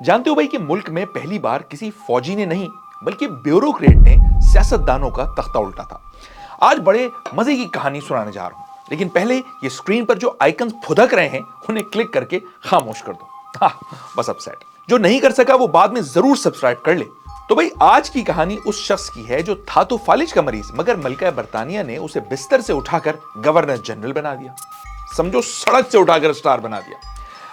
जानते हो भाई कि मुल्क में पहली बार किसी फौजी ने नहीं बल्कि ब्यूरोक्रेट ने सियासतदानों का तख्ता उल्टा था। आज बड़े मजे की कहानी सुनाने जा रहा हूं, लेकिन पहले ये स्क्रीन पर जो आइकन्स फुदक रहे हैं उन्हें क्लिक करके खामोश कर दो। हाँ, बस अब सेट। जो नहीं कर सका वो बाद में जरूर सब्सक्राइब कर ले। तो भाई आज की कहानी उस शख्स की है जो था तो फालिज का मरीज, मगर मलका बरतानिया ने उसे बिस्तर से उठाकर गवर्नर जनरल बना दिया। समझो सड़क से उठाकर स्टार बना दिया।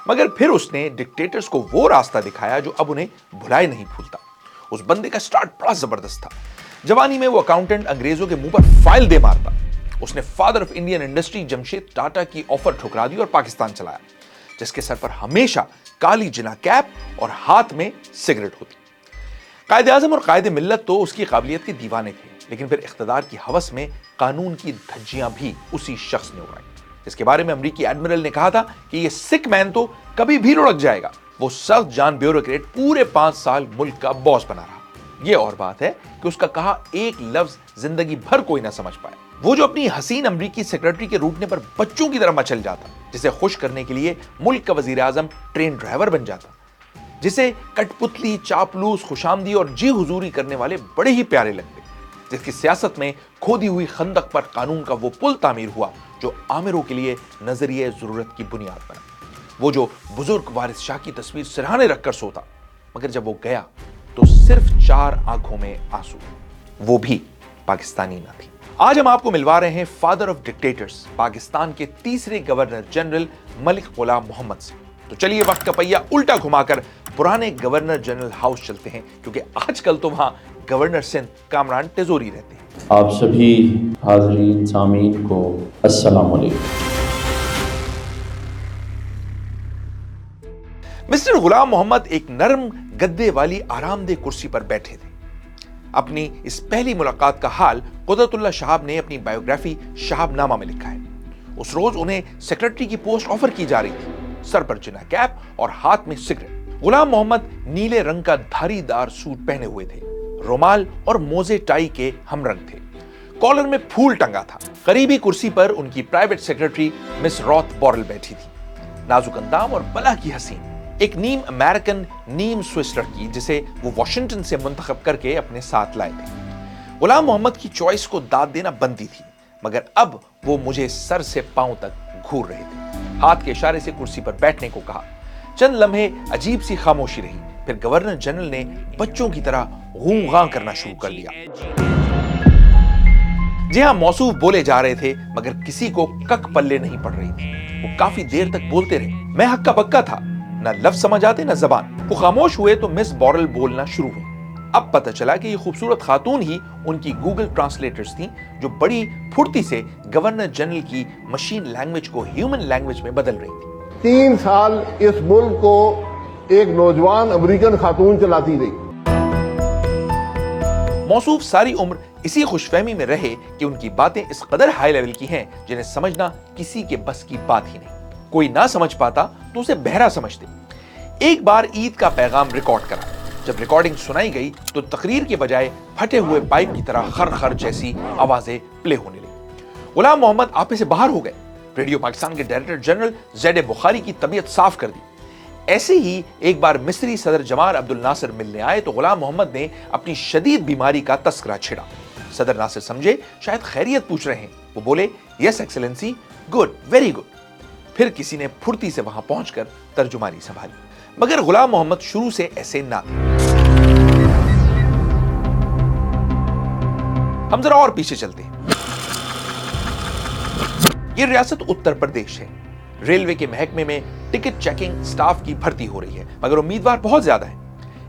मगर फिर उसने डिक्टेटर्स को वो रास्ता दिखाया जो अब उन्हें भुलाए नहीं भूलता। उस बंदे का स्टार्ट बड़ा जबरदस्त था। जवानी में वो अकाउंटेंट अंग्रेजों के मुंह पर फाइल दे मारता। उसने father of Indian industry Jamshed Tata की ऑफर ठुकरा दी और पाकिस्तान चलाया, जिसके सर पर हमेशा काली जिना कैप और हाथ में सिगरेट होती। कायदे आजम और कायदे मिल्लत तो उसकी काबिलियत के दीवाने थे, लेकिन फिर इख्तिदार की हवस में कानून की धज्जियां भी उसी शख्स ने उड़ाई। इसके बारे में अमेरिकी एडमिरल ने कहा था कि ये सिक मैन तो कभी भी लुढ़क जाएगा। वो सख्त जान ब्यूरोक्रेट पूरे 5 साल मुल्क का बॉस बना रहा। ये और बात है कि उसका कहा एक लफ्ज जिंदगी भर कोई ना समझ पाया। वो जो अपनी हसीन अमेरिकी सेक्रेटरी के रूठने पर बच्चों की तरह मचल जाता, जिसे खुश करने के लिए मुल्क का वजीर आजम ट्रेन ड्राइवर बन जाता, जिसे कठपुतली, चापलूस, खुशामदी और जी हुजूरी करने वाले बड़े ही प्यारे लगते, जिसकी सियासत में खोदी हुई खंदक पर कानून का वो पुल तामीर हुआ जो आमिरों के लिए नजरिए जरूरत की बुनियाद बना। वो जो बुजुर्ग वारिस शाह की तस्वीर सिरहाने रखकर सोता, मगर जब वो गया तो सिर्फ 4 आंखों में आंसू, वो भी पाकिस्तानी ना थी। आज हम आपको मिलवा रहे हैं फादर ऑफ डिक्टेटर्स, पाकिस्तान के तीसरे गवर्नर जनरल मलिक गुलाम मोहम्मद से। तो चलिए वक्त का पहिया उल्टा घुमाकर पुराने गवर्नर जनरल हाउस चलते हैं, क्योंकि आजकल तो वहां गवर्नर सिंध कामरान तेजोरी रहते हैं। आप सभी हाज़रीन सामीन को अस्सलाम वालेकुम। मिस्टर गुलाम मोहम्मद एक नरम गद्दे वाली आरामदेह कुर्सी पर बैठे थे। अपनी इस पहली मुलाकात का हाल कुदरतुल्लाह शहाब ने अपनी बायोग्राफी शहाबनामा में लिखा है। उस रोज उन्हें सेक्रेटरी की पोस्ट ऑफर की जा रही थी। सर पर जिना कैप और हाथ में सिगरेट। गुलाम मोहम्मद नीले रंग का धारीदार सूट पहने हुए थे। रुमाल और मोजे टाई के हमरंग थे। कॉलर में फूल टंगा था। करीबी कुर्सी पर उनकी प्राइवेट सेक्रेटरी मिस रॉथ बॉरल बैठी थी। नाजुक अंदाम और बला की हसीन, एक नीम अमेरिकन नीम स्विस लड़की जिसे वो वॉशिंगटन से मुंतखब करके अपने साथ लाए थे। गुलाम मोहम्मद की चॉइस को दाद देना बनती थी, मगर अब वो मुझे सर से पांव तक घूर रहे थे। हाथ के इशारे से कुर्सी पर बैठने को कहा। चंद लम्हे अजीब सी खामोशी रही। फिर गवर्नर जनरल ने बच्चों की तरह गूं-गां करना शुरू कर दिया। जी हां, मौसूफ बोले जा रहे थे, मगर किसी को कक पल्ले नहीं पड़ रही थी। वो काफी देर तक बोलते रहे। मैं हक्का बक्का था, ना लफ्ज समझ आते ना जबान। वो खामोश हुए तो मिस बॉरल बोलना शुरू हुई। अब पता चला कि ये खूबसूरत खातून ही उनकी गूगल ट्रांसलेटर्स थीं, जो बड़ी फुर्ती से गवर्नर जनरल की मशीन लैंग्वेज को ह्यूमन लैंग्वेज में बदल रही थी। 3 साल इस मुल्क को एक नौजवान अमेरिकन खातून चलाती रही। मौसूफ सारी उम्र इसी खुशफहमी में रहे कि उनकी बातें इस कदर हाई लेवल की हैं जिन्हें समझना किसी के बस की बात ही नहीं। कोई ना समझ पाता तो उसे बहरा समझते। एक बार ईद का पैगाम रिकॉर्ड करा। जब रिकॉर्डिंग सुनाई गई तो तकरीर के बजाय फटे हुए पाइप की तरह खर खर जैसी आवाजें प्ले होने लगी। गुलाम मोहम्मद आपे से बाहर हो गए। रेडियो पाकिस्तान के डायरेक्टर जनरल ज़ैद बुखारी की तबीयत साफ कर दी। ऐसे ही एक बार मिस्री सदर जमाल अब्दुल नासिर मिलने आए तो गुलाम मोहम्मद ने अपनी शदीद बीमारी का तस्करा छेड़ा। सदर नासिर समझे शायद खैरियत पूछ रहे हैं। वो बोले, yes excellency, good, very good. फिर किसी ने फुर्ती से वहां पहुंचकर तर्जुमानी संभाली, मगर गुलाम मोहम्मद शुरू से ऐसे ना थे। हम जरा और पीछे चलते हैं। ये रियासत उत्तर प्रदेश है। रेलवे के महकमे में टिकट चेकिंग स्टाफ की भर्ती हो रही है, मगर उम्मीदवार बहुत ज्यादा है।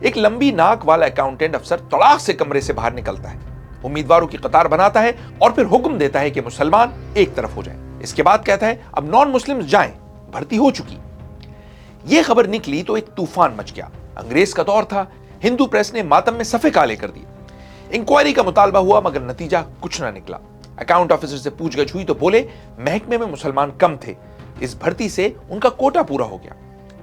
एक लंबी नाक वाला अकाउंटेंट अफसर तड़ाक से कमरे से बाहर निकलता है, उम्मीदवारों की कतार बनाता है और फिर हुक्म देता है कि मुसलमान एक तरफ हो जाएं। इसके बाद कहता है, अब नॉन मुस्लिम्स जाएं, भर्ती हो चुकी। यह खबर निकली तो एक तूफान मच गया। अंग्रेज का दौर था। हिंदू प्रेस ने मातम में सफे काले कर दिए। इंक्वायरी का मुतालबा हुआ, मगर नतीजा कुछ ना निकला। अकाउंट ऑफिसर से पूछगछ हुई तो बोले महकमे में मुसलमान कम थे, इस भर्ती से उनका कोटा पूरा हो गया।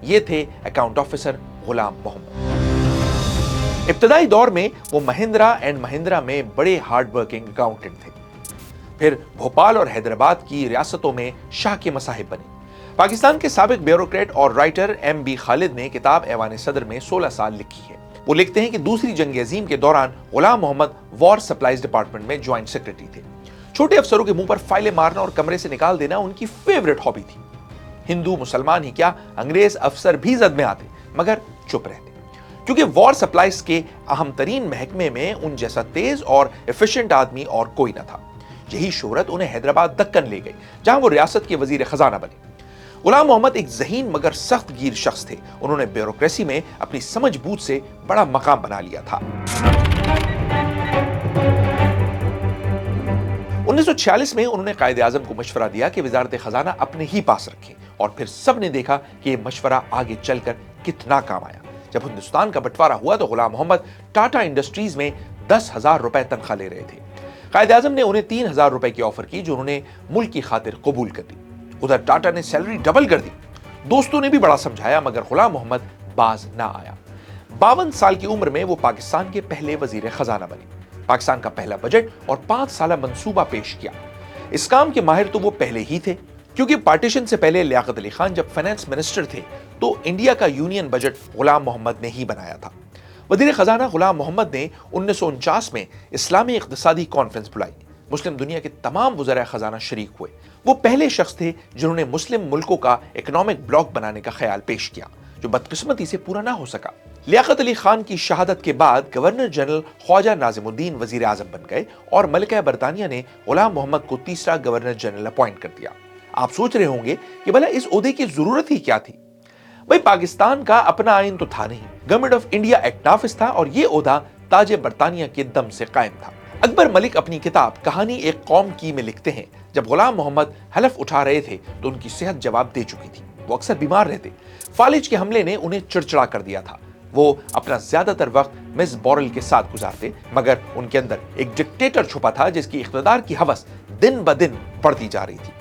ये थे अकाउंट ऑफिसर गुलाम मोहम्मद। इब्तदाई दौर में वो महिंद्रा एंड महिंद्रा में बड़े हार्ड वर्किंग अकाउंटेंट थे। फिर भोपाल और हैदराबाद की रियासतों में शाह के मसाहिब बने। پاکستان کے سابق بیوروکریٹ اور رائٹر ایم بی خالد نے کتاب ایوان صدر میں 16 سال لکھی ہے۔ وہ لکھتے ہیں کہ دوسری جنگ عظیم کے دوران غلام محمد وار سپلائز ڈپارٹمنٹ میں جوائنٹ سیکرٹری تھے۔ چھوٹے افسروں کے منہ پر فائلیں مارنا اور کمرے سے نکال دینا ان کی فیورٹ ہابی تھی۔ ہندو مسلمان ہی کیا، انگریز افسر بھی زد میں آتے مگر چپ رہتے، کیونکہ وار سپلائز کے اہم ترین محکمے میں ان جیسا تیز اور ایفیشینٹ آدمی اور کوئی نہ تھا۔ یہی شہرت انہیں حیدرآباد دکن لے گئی، جہاں وہ ریاست کے وزیر خزانہ بنے۔ غلام محمد ایک ذہین مگر سخت گیر شخص تھے۔ انہوں نے بیوروکریسی میں اپنی سمجھ بوجھ سے بڑا مقام بنا لیا تھا۔ 1946 میں انہوں نے قائد اعظم کو مشورہ دیا کہ وزارت خزانہ اپنے ہی پاس رکھیں، اور پھر سب نے دیکھا کہ یہ مشورہ آگے چل کر کتنا کام آیا۔ جب ہندوستان کا بٹوارہ ہوا تو غلام محمد ٹاٹا انڈسٹریز میں 10,000 روپے تنخواہ لے رہے تھے۔ قائد اعظم نے انہیں 3,000 روپے کی آفر کی جو انہوں نے ملک کی خاطر قبول کر دی۔ ادھر ٹاٹا نے سیلری ڈبل کر دی۔ دوستوں نے بھی بڑا سمجھایا مگر غلام محمد باز نہ آیا۔ 52 سال کی عمر میں وہ پاکستان کے پہلے وزیر خزانہ بنے، پاکستان کا پہلا بجٹ اور 5 سالہ منصوبہ پیش کیا۔ اس کام کے ماہر تو وہ پہلے ہی تھے، کیونکہ پارٹیشن سے پہلے لیاقت علی خان جب فائنانس منسٹر تھے تو انڈیا کا یونین بجٹ غلام محمد نے ہی بنایا تھا۔ وزیر خزانہ غلام محمد نے 1949 میں اسلامی اقتصادی کانفرنس بلائی۔ مسلم دنیا کے تمام وزراء خزانہ شریک ہوئے۔ وہ پہلے شخص تھے جنہوں نے مسلم ملکوں کا اکنامک بلاک بنانے کا خیال پیش کیا، جو بدقسمتی سے پورا نہ ہو سکا۔ لیاقت علی خان کی شہادت کے بعد گورنر جنرل خواجہ ناظم الدین وزیر اعظم بن گئے اور ملکہ برطانیہ نے غلام محمد کو تیسرا گورنر جنرل اپوائنٹ کر دیا۔ آپ سوچ رہے ہوں گے کہ بھلا اس عہدے کی ضرورت ہی کیا تھی؟ بھائی پاکستان کا اپنا آئین تو تھا نہیں، گورنمنٹ آف انڈیا ایکٹ نافذ تھا اور یہ عہدہ تاج برطانیہ کے دم سے قائم تھا۔ اکبر ملک اپنی کتاب کہانی ایک قوم کی میں لکھتے ہیں، جب غلام محمد حلف اٹھا رہے تھے تو ان کی صحت جواب دے چکی تھی، وہ اکثر بیمار رہتے۔ فالج کے حملے نے انہیں چڑچڑا کر دیا تھا۔ وہ اپنا زیادہ تر وقت مس بورل کے ساتھ گزارتے، مگر ان کے اندر ایک ڈکٹیٹر چھپا تھا جس کی اقتدار کی ہوس دن بدن بڑھتی جا رہی تھی۔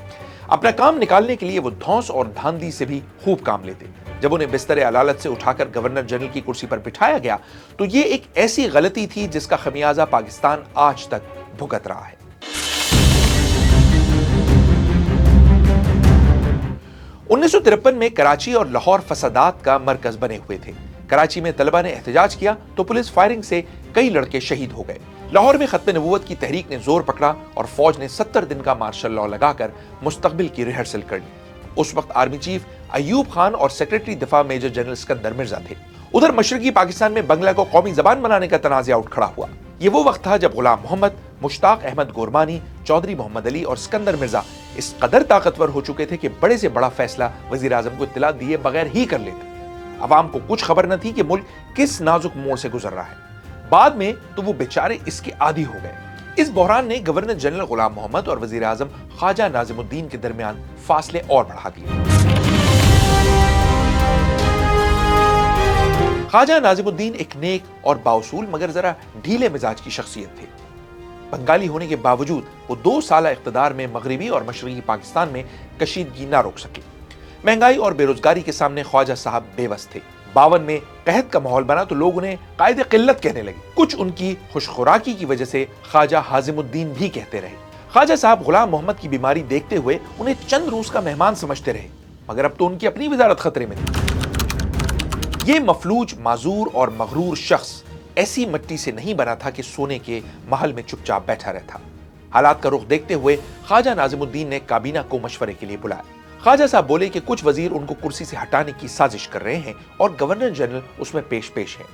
اپنا کام نکالنے کے لیے وہ دھونس اور دھاندلی سے بھی خوب کام لیتے۔ جب انہیں بستر عدالت سے اٹھا کر گورنر جنرل کی کرسی پر بٹھایا گیا تو یہ ایک ایسی غلطی تھی جس کا خمیازہ پاکستان آج تک بھگت رہا ہے۔ 1953 میں کراچی اور لاہور فسادات کا مرکز بنے ہوئے تھے۔ کراچی میں طلبہ نے احتجاج کیا تو پولیس فائرنگ سے کئی لڑکے شہید ہو گئے۔ لاہور میں ختم نبوت کی تحریک نے زور پکڑا اور فوج نے 70 دن کا مارشل لاء لگا کر مستقبل کی ریہرسل کر لی۔ اس وقت آرمی چیف ایوب خان اور سیکرٹری دفاع میجر جنرل اسکندر مرزا تھے۔ ادھر مشرقی پاکستان میں بنگلہ کو قومی زبان بنانے کا تنازع اٹھ کھڑا ہوا۔ یہ وہ وقت تھا جب غلام محمد، مشتاق احمد گورمانی، چودھری محمد علی اور اسکندر مرزا اس قدر طاقتور ہو چکے تھے کہ بڑے سے بڑا فیصلہ وزیر اعظم کو اطلاع دیے بغیر ہی کر لیتے۔ عوام کو کچھ خبر نہ تھی کہ ملک کس نازک موڑ سے گزر رہا ہے۔ بعد میں تو وہ بیچارے اس کے عادی ہو گئے۔ اس بحران نے گورنر جنرل غلام محمد اور وزیر اعظم خواجہ ناظم الدین کے درمیان فاصلے اور بڑھا دیے۔ خواجہ ناظم الدین ایک نیک اور بااصول مگر ذرا ڈھیلے مزاج کی شخصیت تھے۔ بنگالی ہونے کے باوجود وہ 2 سالہ اقتدار میں مغربی اور مشرقی پاکستان میں کشیدگی نہ روک سکے۔ مہنگائی اور بے روزگاری کے سامنے خواجہ صاحب بے بس تھے۔ 52 میں قحط کا ماحول بنا تو لوگ انہیں قائد قلت کہنے لگے۔ کچھ ان کی خوش خوراکی کی وجہ سے خواجہ حازم الدین بھی کہتے رہے۔ خواجہ صاحب غلام محمد کی بیماری دیکھتے ہوئے انہیں چند روز کا مہمان سمجھتے رہے، مگر اب تو ان کی اپنی وزارت خطرے میں تھی۔ یہ مفلوج، معذور اور مغرور شخص ایسی مٹی سے نہیں بنا تھا کہ سونے کے محل میں چپ چاپ بیٹھا رہتا۔ حالات کا رخ دیکھتے ہوئے خواجہ ناظم الدین نے کابینہ کو مشورے کے لیے بلایا۔ خواجہ صاحب بولے کہ کچھ وزیر ان کو کرسی سے ہٹانے کی سازش کر رہے ہیں اور گورنر جنرل اس میں پیش ہیں۔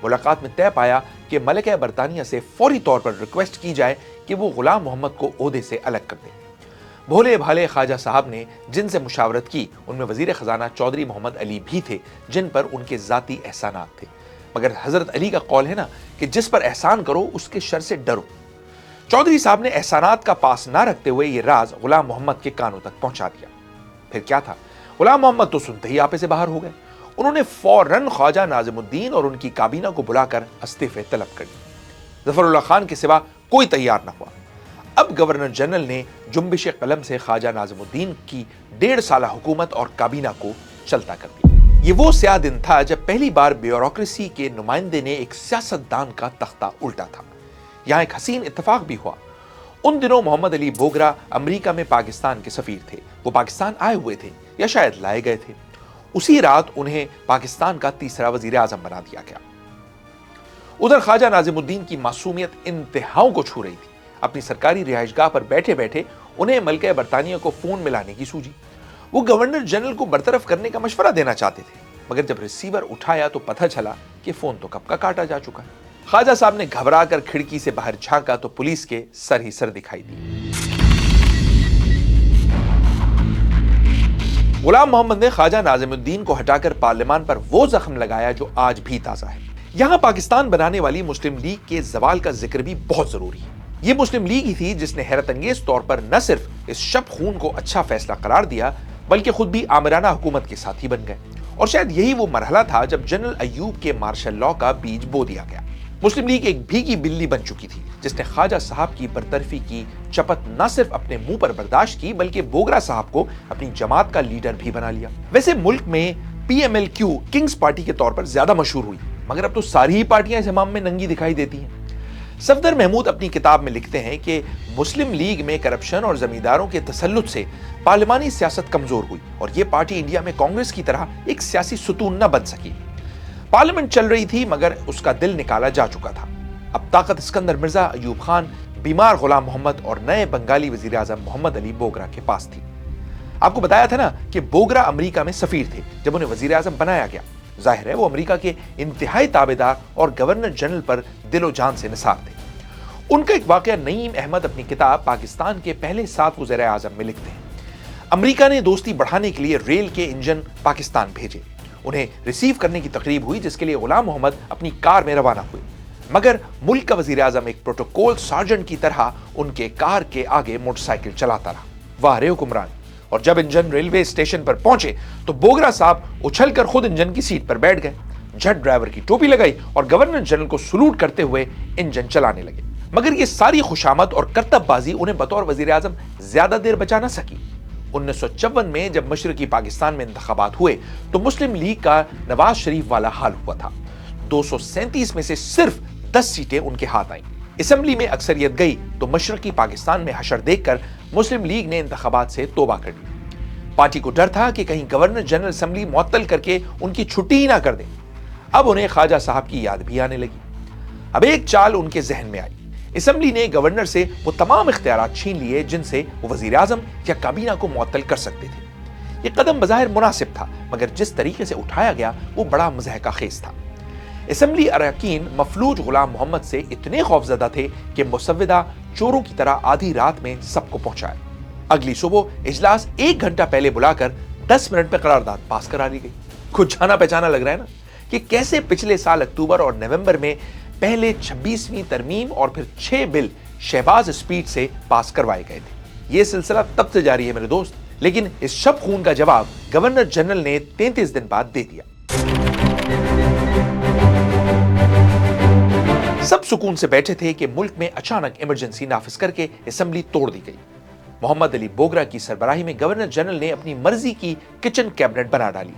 ملاقات میں طے پایا کہ ملکہ برطانیہ سے فوری طور پر ریکویسٹ کی جائے کہ وہ غلام محمد کو عہدے سے الگ کر دیں۔ بھولے بھالے خواجہ صاحب نے جن سے مشاورت کی ان میں وزیر خزانہ چودھری محمد علی بھی تھے، جن پر ان کے ذاتی احسانات تھے، مگر حضرت علی کا قول ہے نا کہ جس پر احسان کرو اس کے شر سے ڈرو۔ چودھری صاحب نے احسانات کا پاس نہ رکھتے ہوئے یہ راز غلام محمد کے کانوں تک پہنچا دیا۔ پھر کیا تھا، غلام محمد تو سنتے ہی آپے سے باہر ہو گئے۔ انہوں نے فوراً خواجہ ناظم الدین اور ان کی کابینہ کو بلا کر استعفے طلب کر دی۔ ظفر اللہ خان کے سوا کوئی تیار نہ ہوا۔ اب گورنر جنرل نے جنبش قلم سے خواجہ ناظم الدین کی 1.5 سالہ حکومت اور کابینہ کو چلتا کر دیا۔ یہ وہ سیاہ دن تھا جب پہلی بار بیوروکریسی کے نمائندے نے ایک سیاستدان کا تختہ الٹا تھا۔ یہاں ایک حسین اتفاق بھی ہوا۔ उन दिनों मोहम्मद अली बोगरा अमेरिका में पाकिस्तान के सफीर थे। वो पाकिस्तान आए हुए थे या शायद लाए गए थे। उसी रात उन्हें पाकिस्तान का तीसरा वजीर आजम बना दिया गया। उधर ख्वाजा नाजिमुद्दीन की मासूमियत इंतहाओं को छू रही थी। अपनी सरकारी रिहाइशगाह पर बैठे बैठे उन्हें मलके बरतानिया को फोन मिलाने की सूझी। वो गवर्नर जनरल को बरतरफ करने का मशवरा देना चाहते थे, मगर जब रिसीवर उठाया तो पता चला कि फोन तो कब का काटा जा चुका है। ख्वाजा साहब ने घबरा कर खिड़की से बाहर झांका तो पुलिस के सर ही सर दिखाई दी। गुलाम मोहम्मद ने ख्वाजा नाजिमुद्दीन को हटाकर पार्लियामान पर वो जख्म लगाया जो आज भी ताजा है। यहां पाकिस्तान बनाने वाली मुस्लिम लीग के जवाल का जिक्र भी बहुत जरूरी है। ये मुस्लिम लीग ही थी जिसने हैरत अंगेज तौर पर न सिर्फ इस शब खून को अच्छा फैसला करार दिया, बल्कि खुद भी आमिराना हुकूमत के साथी बन गए। और शायद यही वो मरहला था जब जनरल अयूब के मार्शल लॉ का बीज बो दिया गया। मुस्लिम लीग एक भीगी बिल्ली बन चुकी थी जिसने ख्वाजा साहब की बरतरफी की चपत न सिर्फ अपने मुंह पर बर्दाश्त की, बल्कि बोगरा साहब को अपनी जमात का लीडर भी बना लिया। वैसे मुल्क में PMLQ किंग्स पार्टी के तौर पर ज्यादा मशहूर हुई, मगर अब तो सारी ही पार्टियां इस हमाम में नंगी दिखाई देती हैं। सफदर महमूद अपनी किताब में लिखते हैं कि मुस्लिम लीग में करप्शन और जमींदारों के तसल्लुत से पार्लिमानी सियासत कमजोर हुई और ये पार्टी इंडिया में कांग्रेस की तरह एक सियासी सुतून न बन सकी। पार्लियामेंट चल रही थी मगर उसका दिल निकाला जा चुका था। अब ताकत सिकंदर मिर्जा, अयूब खान, बीमार गुलाम मोहम्मद और नए बंगाली वजीर आजम मोहम्मद अली बोगरा के पास थी। आपको बताया था ना कि बोगरा अमेरिका में सफीर थे जब उन्हें वजीर आजम बनाया गया। जाहिर है वो अमेरिका के इंतहाई ताबेदार और गवर्नर जनरल पर दिलो जान से निसार थे। उनका एक वाकया नईम अहमद अपनी किताब पाकिस्तान के पहले 7 वज़ीर आज़म में लिखते हैं। अमेरिका ने दोस्ती बढ़ाने के लिए रेल के इंजन पाकिस्तान भेजे। उन्हें रिसीव करने की तकरीब हुई जिसके लिए गुलाम मोहम्मद अपनी कार में रवाना हुए, मगर मुल्क का वजीर आजम एक प्रोटोकॉल सार्जेंट की तरह उनके कार के आगे मोटरसाइकिल चलाता रहा। वाह रे हुक्मरान। और जब इंजन रेलवे स्टेशन पर पहुंचे तो बोगरा साहब उछलकर खुद इंजन की सीट पर बैठ गए, झट ड्राइवर की टोपी लगाई और गवर्नर जनरल को सलूट करते हुए इंजन चलाने लगे। मगर ये सारी खुशामद और करतबबाजी उन्हें बतौर वजीर आजम ज्यादा देर बचा न सकी। 1954 में जब मशरकी पाकिस्तान में इंतखाबात हुए तो मुस्लिम लीग का नवाज शरीफ वाला हाल हुआ था। 237 में से सिर्फ 10 सीटें उनके हाथ आईं। असेंबली में अक्सरियत गई तो मशरकी पाकिस्तान में हशर देखकर मुस्लिम लीग ने इंतखाबात से तौबा कर ली। पार्टी को डर था कि कहीं गवर्नर जनरल असेंबली मुअत्तल करके उनकी छुट्टी ही ना कर दें। अब उन्हें ख्वाजा साहब की याद भी आने लगी। अब एक चाल उनके जहन में आई। असेंबली ने गवर्नर से वो तमाम इख्तियारात छीन लिए जिनसे वो वजीर आजम या काबीना को मुअत्तल कर सकते थे। ये कदम बज़ाहिर मुनासिब था, मगर जिस तरीके से उठाया गया वो बड़ा मज़हका खेज था। असेंबली अरकान मफलूज गुलाम मोहम्मद से इतने खौफजदा थे कि मुसव्विदा चोरों की तरह आधी रात में सबको पहुंचाया। अगली सुबह इजलास 1 घंटा पहले बुलाकर 10 मिनट में करारदाद पास करा ली गई। कुछ जाना पहचाना लग रहा है ना कि कैसे पिछले साल अक्टूबर और नवंबर में पहले 26वीं तरमीम और फिर 6 बिल शहबाज स्पीड से पास करवाए गए थे। यह सिलसिला तब से जारी है मेरे दोस्त, लेकिन इस शब खून का जवाब गवर्नर जनरल ने 33 दिन बाद दे दिया। सब सुकून से बैठे थे कि मुल्क में अचानक इमरजेंसी नाफिज करके असेंबली तोड़ दी गई। मोहम्मद अली बोगरा की सरबराही में गवर्नर जनरल ने अपनी मर्जी की किचन कैबिनेट बना डाली।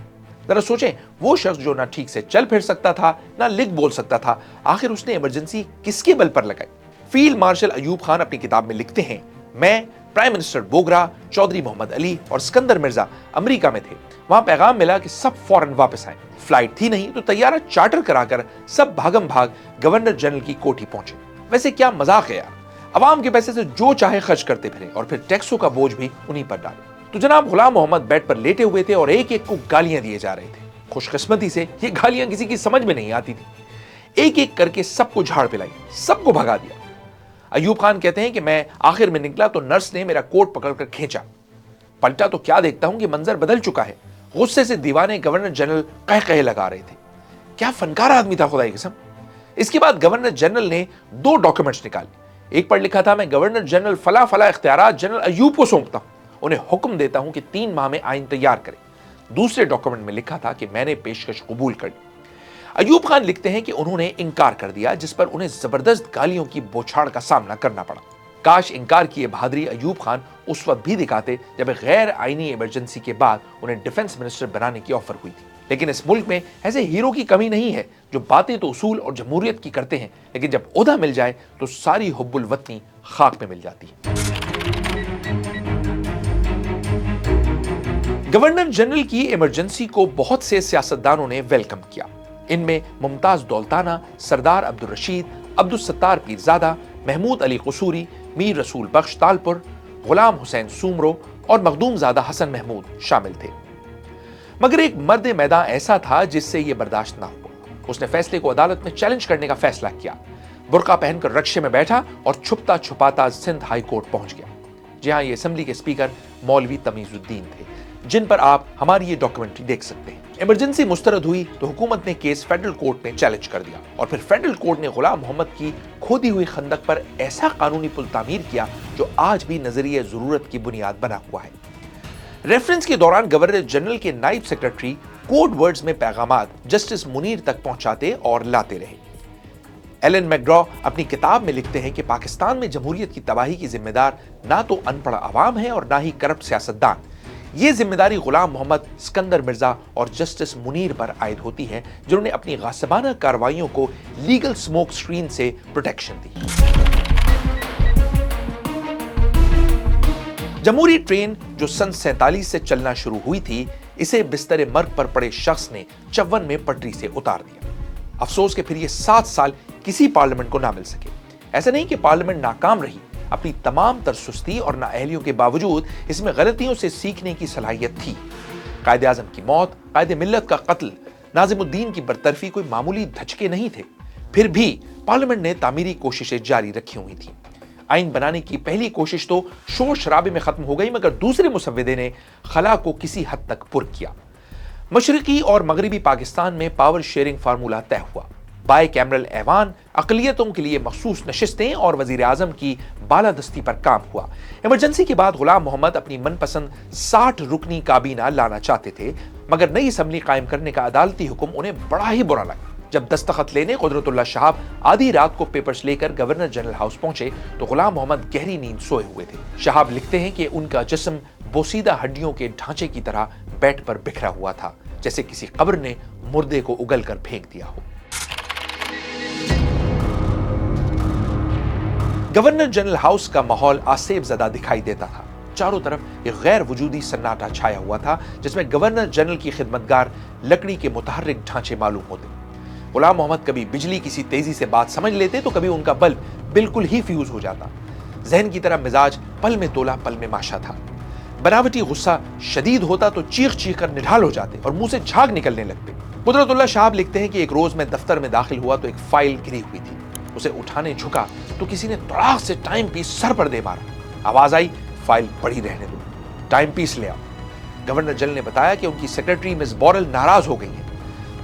जरा सोचें, वो शख्स जो ना ठीक से चल फिर सकता था ना लिख बोल सकता था, आखिर उसने इमरजेंसी किसके बल पर लगाई? फील्ड मार्शल अयूब खान अपनी किताब में लिखते हैं, मैं, प्राइम मिनिस्टर बोगरा, चौधरी मोहम्मद अली और सिकंदर मिर्जा अमेरिका में थे। वहां पैगाम मिला कि सब फौरन वापस आए। फ्लाइट थी नहीं तो तैयारा चार्टर कराकर सब भागम भाग गवर्नर जनरल की कोठी पहुंचे। वैसे क्या मजाक है यार, अवाम के पैसे से जो चाहे खर्च करते फिरे और फिर टैक्सों का बोझ भी उन्हीं पर डाले। तो जनाब गुलाम मोहम्मद बेड पर लेटे हुए थे और एक एक को गालियां दिए जा रहे थे। खुशकिस्मती से ये गालियां किसी की समझ में नहीं आती थी। एक एक करके सबको झाड़ पिलाई, सबको भगा दिया। अयूब खान कहते हैं कि मैं आखिर में निकला तो नर्स ने मेरा कोट पकड़कर खींचा। पलटा तो क्या देखता हूं कि मंजर बदल चुका है। गुस्से से दीवाने गवर्नर जनरल कह लगा रहे थे। क्या फनकार आदमी था खुदा की कसम। इसके बाद गवर्नर जनरल ने 2 डॉक्यूमेंट्स निकाले। एक पर लिखा था, मैं गवर्नर जनरल फला फला इख्तियारात जनरल अयूब को सौंपता हूं, उन्हें हुक्म देता हूं कि 3 माह में आइन तैयार करें। दूसरे डॉक्यूमेंट में लिखा था कि मैंने पेशकश कबूल कर ली। अयूब खान लिखते हैं कि उन्होंने इनकार कर दिया, जिस पर उन्हें जबरदस्त गालियों की बौछार का सामना करना पड़ा। काश इनकार किए बहादुरी अयूब खान उस वक्त भी दिखाते जब गैर आईनी इमरजेंसी के बाद उन्हें डिफेंस मिनिस्टर बनाने की ऑफर हुई थी। लेकिन इस मुल्क में ऐसे हीरो की कमी नहीं है जो बातें तो उसूल और जमहूरियत की करते हैं, लेकिन जब ओहदा मिल जाए तो सारी हुब्बुल वतनी خاک میں مل جاتی ہے۔ گورنر جنرل کی ایمرجنسی کو بہت سے سیاستدانوں نے ویلکم کیا۔ ان میں ممتاز دولتانہ، سردار عبدالرشید، عبدالستار پیرزادہ، محمود علی قصوری، میر رسول بخش تالپور، غلام حسین سومرو اور مخدوم زادہ حسن محمود شامل تھے۔ مگر ایک مرد میدان ایسا تھا جس سے یہ برداشت نہ ہوا۔ اس نے فیصلے کو عدالت میں چیلنج کرنے کا فیصلہ کیا، برقع پہن کر رکشے میں بیٹھا اور چھپتا چھپاتا سندھ ہائی کورٹ پہنچ گیا، جہاں یہ اسمبلی کے اسپیکر مولوی تمیز الدین تھے، جن پر آپ ہماری یہ ڈاکیومنٹری دیکھ سکتے ہیں۔ ایمرجنسی مسترد ہوئی تو حکومت نے کیس فیڈرل کورٹ میں چیلنج کر دیا، اور پھر فیڈرل کورٹ نے غلام محمد کی کھودی ہوئی خندق پر ایسا قانونی پل تعمیر کیا جو آج بھی نظریہ ضرورت کی بنیاد بنا ہوا ہے۔ ریفرنس کے دوران گورنر جنرل کے نائب سیکرٹری کوڈ ورڈز میں پیغامات جسٹس منیر تک پہنچاتے اور لاتے رہے۔ ایلن میکگرا اپنی کتاب میں لکھتے ہیں کہ پاکستان میں جمہوریت کی تباہی کی ذمہ دار نہ تو ان پڑھ عوام ہے اور نہ ہی کرپٹ سیاستدان۔ یہ ذمہ داری غلام محمد، اسکندر مرزا اور جسٹس منیر پر عائد ہوتی ہے، جنہوں نے اپنی غاصبانہ کارروائیوں کو لیگل سموک سکرین سے پروٹیکشن دی۔ جمہوری ٹرین جو سن 47 سے چلنا شروع ہوئی تھی، اسے بستر مرگ پر پڑے شخص نے 54 میں پٹری سے اتار دیا۔ افسوس کہ پھر یہ 7 سال کسی پارلیمنٹ کو نہ مل سکے۔ ایسا نہیں کہ پارلیمنٹ ناکام رہی، اپنی تمام تر سستی اور نااہلیوں کے باوجود اس میں غلطیوں سے سیکھنے کی صلاحیت تھی۔ قائد اعظم کی موت، قائد ملت کا قتل، ناظم الدین کی برطرفی کوئی معمولی دھچکے نہیں تھے۔ پھر بھی پارلیمنٹ نے تعمیری کوششیں جاری رکھی ہوئی تھیں۔ آئین بنانے کی پہلی کوشش تو شور شرابے میں ختم ہو گئی، مگر دوسرے مسودے نے خلا کو کسی حد تک پر کیا۔ مشرقی اور مغربی پاکستان میں پاور شیئرنگ فارمولہ طے ہوا۔ بائی کیمرل ایوان، اقلیتوں کے لیے مخصوص نشستیں اور وزیر اعظم کی بالادستی پر کام ہوا۔ ایمرجنسی کے بعد غلام محمد اپنی من پسند 60 رکنی کابینہ لانا چاہتے تھے، مگر نئی اسمبلی قائم کرنے کا عدالتی حکم انہیں بڑا ہی برا لگا۔ جب دستخط لینے قدرت اللہ شہاب آدھی رات کو پیپرز لے کر گورنر جنرل ہاؤس پہنچے تو غلام محمد گہری نیند سوئے ہوئے تھے۔ شہاب لکھتے ہیں کہ ان کا جسم بوسیدہ ہڈیوں کے ڈھانچے کی طرح بیڈ پر بکھرا ہوا تھا، جیسے کسی قبر نے مردے کو اگل کر پھینک دیا ہو۔ گورنر جنرل ہاؤس کا ماحول آسیب زدہ دکھائی دیتا تھا۔ چاروں طرف ایک غیر وجودی سناٹا چھایا ہوا تھا، جس میں گورنر جنرل کی خدمتگار لکڑی کے متحرک ڈھانچے معلوم ہوتے۔ غلام محمد کبھی بجلی کسی تیزی سے بات سمجھ لیتے تو کبھی ان کا بلب بالکل ہی فیوز ہو جاتا۔ ذہن کی طرح مزاج پل میں تولا پل میں ماشا تھا۔ بناوٹی غصہ شدید ہوتا تو چیخ چیخ کر نڈھال ہو جاتے اور منہ سے جھاگ نکلنے لگتے۔ قدرت اللہ شہاب لکھتے ہیں کہ ایک روز میں دفتر میں داخل ہوا تو ایک فائل گری ہوئی تھی۔ اسے اٹھانے جھکا تو کسی نے تڑاک سے ٹائم پیس سر پر دے مارا۔ آواز آئی، فائل پڑھی رہنے دو، ٹائم پیس لے آؤ۔ گورنر جنرل نے بتایا کہ ان کی سیکرٹری مس بورل ناراض ہو گئی ہیں۔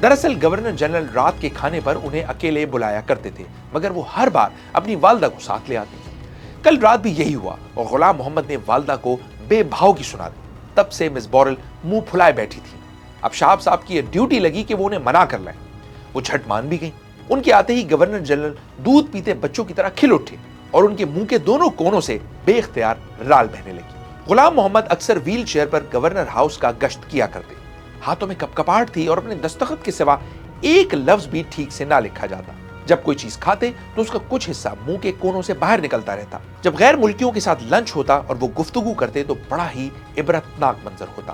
دراصل گورنر جنرل رات کے کھانے پر انہیں اکیلے بلایا کرتے تھے، مگر وہ ہر بار اپنی والدہ کو ساتھ لے آتے۔ کل رات بھی یہی ہوا اور غلام محمد نے والدہ کو بے بھاؤ کی سنا دی۔ تب سے مس بورل منہ پھلائے بیٹھی تھی۔ اب شہاب صاحب کی یہ ڈیوٹی لگی کہ وہ انہیں منع کر لائیں۔ وہ جھٹ مان بھی گئیں۔ ان کے آتے ہی گورنر جنرل دودھ پیتے بچوں کی طرح کھل اٹھے اور ان کے منہ کے دونوں کونوں سے بے اختیار رال بہنے لگی۔ غلام محمد اکثر ویل چیئر پر گورنر ہاؤس کا گشت کیا کرتے۔ ہاتھوں میں کپکپاہٹ تھی اور اپنے دستخط کے سوا ایک لفظ بھی ٹھیک سے نہ لکھا جاتا۔ جب کوئی چیز کھاتے تو اس کا کچھ حصہ منہ کے کونوں سے باہر نکلتا رہتا۔ جب غیر ملکیوں کے ساتھ لنچ ہوتا اور وہ گفتگو کرتے تو بڑا ہی عبرتناک منظر ہوتا۔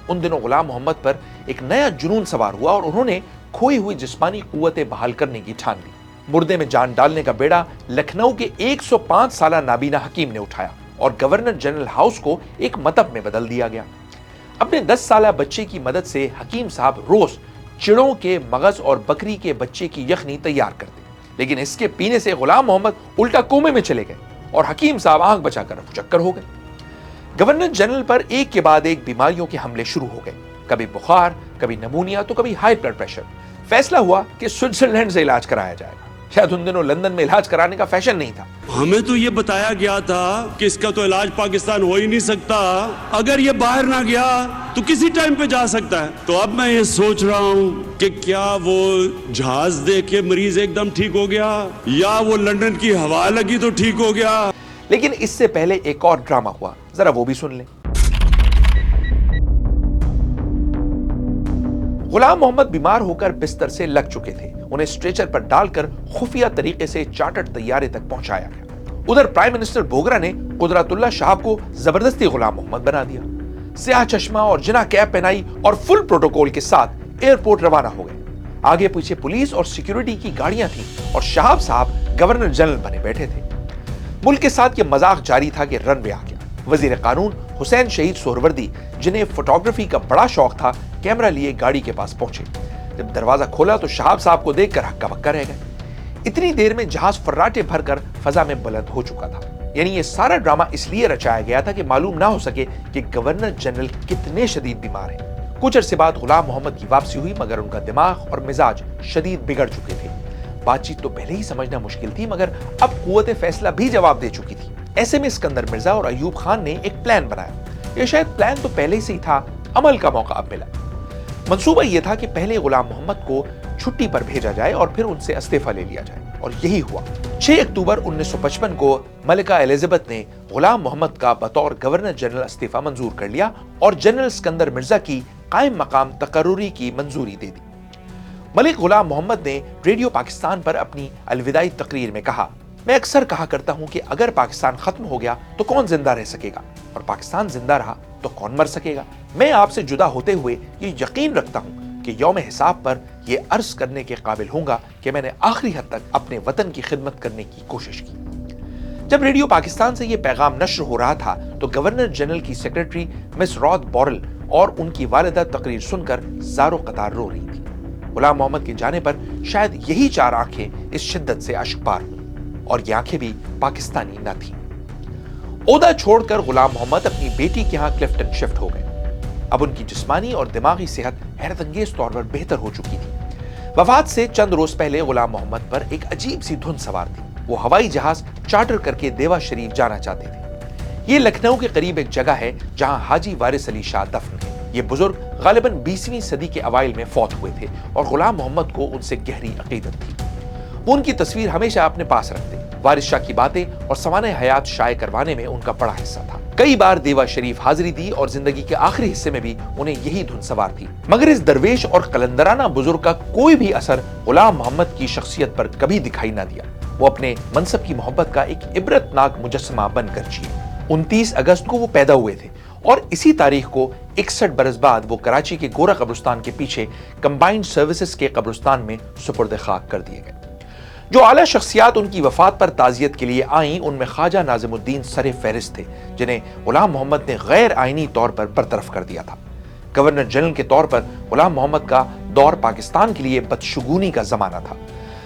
ان دنوں غلام محمد پر ایک نیا جنون سوار ہوا اور انہوں نے کھوئی ہوئی جسمانی قوتیں بحال کرنے کی ٹھان لی۔ مردے میں جان ڈالنے کا بیڑا لکھنؤ کے 105 سالہ نابینا حکیم نے اٹھایا اور گورنر جنرل ہاؤس کو ایک مطب میں بدل دیا گیا۔ اپنے 10 سالہ بچے کی مدد سے حکیم صاحب روز چڑوں کے مغز اور بکری کے بچے کی یخنی تیار کرتے، لیکن اس کے پینے سے غلام محمد الٹا کومے میں چلے گئے اور حکیم صاحب آنکھ بچا کر چکر ہو گئے۔ گورنر جنرل پر ایک کے بعد ایک بیماریوں کے حملے شروع ہو گئے، کبھی بخار، کبھی نمونیا تو کبھی ہائی بلڈ پریشر۔ فیصلہ ہوا کہ سوئٹزرلینڈ سے علاج کرایا جائے گا۔ شاید ان دنوں لندن میں علاج کرانے کا فیشن نہیں تھا۔ ہمیں تو یہ بتایا گیا تھا کہ اس کا تو علاج پاکستان ہو ہی نہیں سکتا، اگر یہ باہر نہ گیا تو کسی ٹائم پہ جا سکتا ہے۔ تو اب میں یہ سوچ رہا ہوں کہ کیا وہ جہاز دیکھ کے مریض ایک دم ٹھیک ہو گیا یا وہ لندن کی ہوا لگی تو ٹھیک ہو گیا۔ لیکن اس سے پہلے ایک اور ڈرامہ ہوا، ذرا وہ بھی سن لیں۔ غلام محمد بیمار ہو کر بستر سے لگ چکے تھے۔ انہیں اسٹریچر پر ڈال کر خفیہ طریقے سے چارٹرڈ طیارے تک پہنچایا گیا۔ उधर प्राइम मिनिस्टर बोगरा ने कुदरतुल्लाह शाह को जबरदस्ती गुलाम मोहम्मद बना दिया। स्याह चश्मा और जिना कैप पहनाई और फुल प्रोटोकॉल के साथ एयरपोर्ट रवाना हो गए। आगे पीछे पुलिस और सिक्योरिटी की गाड़ियां थी और शहाब साहब गवर्नर जनरल बने बैठे थे। मुल्क के साथ ये मजाक जारी था कि रनवे आ गया। वजीर कानून हुसैन शहीद सोहरवर्दी, जिन्हें फोटोग्राफी का बड़ा शौक था, कैमरा लिए गाड़ी के पास पहुंचे। जब दरवाजा खोला तो शहाब साहब को देखकर हक्का बक्का रह गए। इतनी देर में जहाज फर्राटे भरकर फजा में बुलंद हो चुका था। यानी ये सारा ड्रामा इसलिए रचाया गया था कि मालूम ना हो सके कि गवर्नर जनरल कितने शदीद बीमार हैं। कुछ अरसे बाद गुलाम मोहम्मद की वापसी हुई, मगर उनका दिमाग और मिजाज शदीद बिगड़ चुके थे। बातचीत तो पहले ही समझना मुश्किल थी, मगर अब कुव्वत फैसला भी जवाब दे चुकी थी। ऐसे में सिकंदर मिर्जा और अयूब खान ने एक प्लान बनाया। ये शायद प्लान तो पहले से ही था, अमल का मौका अब मिला। मंसूबा यह था कि पहले गुलाम मोहम्मद को छुट्टी पर भेजा जाए और फिर उनसे इस्तीफा ले लिया जाए, और यही हुआ। 6 अक्टूबर 1955 को मलिका एलिजाबेथ ने गुलाम मोहम्मद का बतौर गवर्नर जनरल इस्तीफा मंजूर कर लिया और जनरल सिकंदर मिर्जा की कायम मकाम तकर्रुरी की मंजूरी दे दी। मलिक गुलाम मोहम्मद ने रेडियो पाकिस्तान पर अपनी अलविदाई तकरीर में कहा, मैं अक्सर कहा करता हूं कि अगर पाकिस्तान खत्म हो गया तो कौन जिंदा रह सकेगा, और पाकिस्तान जिंदा रहा तो कौन मर सकेगा। मैं आपसे जुदा होते हुए ये यकीन रखता हूं कि यौम हिसाब पर ये अर्ज करने के काबिल होऊंगा कि मैंने आखिरी हद तक अपने वतन की खिदमत करने की कोशिश की। जब रेडियो पाकिस्तान से ये पैगाम नश्र हो रहा था तो गवर्नर जनरल की सेक्रेटरी मिस रॉद बॉरल और उनकी वालिदा तकरीर सुनकर ज़ारो कतार रो रही थी। गुलाम मोहम्मद के जाने पर शायद यही 4 आंखें इस शिद्दत से अश्कबार हुई, और ये आंखें भी पाकिस्तानी न थीं। ओहदा छोड़कर गुलाम मोहम्मद अपनी बेटी के यहाँ क्लिफ्टन शिफ्ट हो गए। अब उनकी जिस्मानी और दिमागी सेहत हैरतअंगेज तौर पर बेहतर हो चुकी थी। वफात से चंद रोज पहले गुलाम मोहम्मद पर एक अजीब सी धुन सवार थी। वो हवाई जहाज चार्टर करके देवा शरीफ जाना चाहते थे। ये लखनऊ के करीब एक जगह है जहां हाजी वारिस अली शाह दफन है। ये बुजुर्ग गालिबन 20वीं सदी के अवाइल में फौत हुए थे और गुलाम मोहम्मद को उनसे गहरी अकीदत थी। वो उनकी तस्वीर हमेशा अपने पास रखते। वारिस शाह की बातें और सवाने हयात शाये करवाने में उनका बड़ा हिस्सा था। कई बार देवा शरीफ हाजिरी दी और जिंदगी के आखिरी हिस्से में भी उन्हें यही धुन सवार थी। मगर इस दरवेश और कलंदराना बुजुर्ग का कोई भी असर गुलाम मोहम्मद की शख्सियत पर कभी दिखाई ना दिया। वो अपने मनसब की मोहब्बत का एक इबरतनाक मुजस्समा बनकर जिए। 29 अगस्त को वो पैदा हुए थे और इसी तारीख को 61 बरस बाद वो कराची के गोरा कब्रिस्तान के पीछे कंबाइंड सर्विसेज के कब्रिस्तान में सुपुर्द खाक कर दिए गए। जो आला शख्सियात उनकी वफात पर ताजियत के लिए आईं, उनमें ख्वाजा नाज़िमुद्दीन सरे फहरिस्त थे, जिन्हें गुलाम मोहम्मद ने गैर आईनी तौर पर बरतरफ कर दिया था। गवर्नर जनरल के तौर पर गुलाम मोहम्मद का दौर पाकिस्तान के लिए बदशगुनी का जमाना था।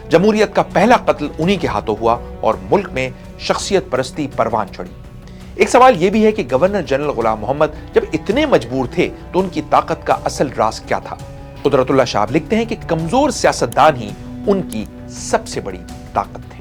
जमहूरियत का पहला कत्ल उन्हीं के हाथों हुआ और मुल्क में शख्सियत परस्ती परवान चढ़ी। एक सवाल यह भी है कि गवर्नर जनरल गुलाम मोहम्मद जब इतने मजबूर थे तो उनकी ताकत का असल राज क्या था। कुदरतुल्लाह शाह लिखते हैं कि कमजोर सियासतदान ही उनकी सबसे बड़ी ताकत थे।